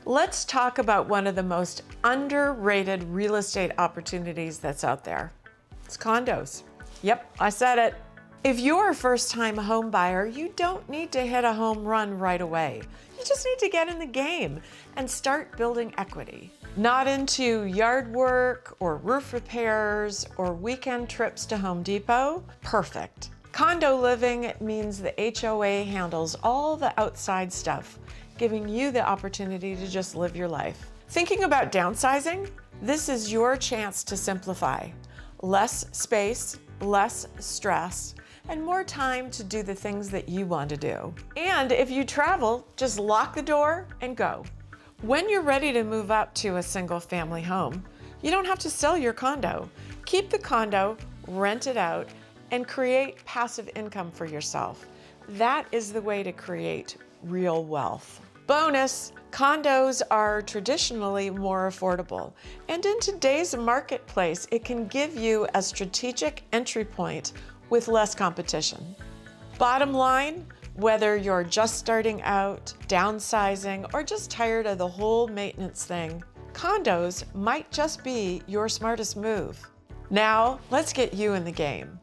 Let's talk about one of the most underrated real estate opportunities that's out there. It's condos. Yep, I said it. If you're a first-time home buyer, you don't need to hit a home run right away. You just need to get in the game and start building equity. Not into yard work or roof repairs or weekend trips to Home Depot? Perfect. Condo living means the HOA handles all the outside stuff, giving you the opportunity to just live your life. Thinking about downsizing? This is your chance to simplify. Less space, less stress, and more time to do the things that you want to do. And if you travel, just lock the door and go. When you're ready to move up to a single family home, you don't have to sell your condo. Keep the condo, rent it out, and create passive income for yourself. That is the way to create real wealth. Bonus, condos are traditionally more affordable, and in today's marketplace, it can give you a strategic entry point with less competition. Bottom line, whether you're just starting out, downsizing, or just tired of the whole maintenance thing, condos might just be your smartest move. Now, let's get you in the game.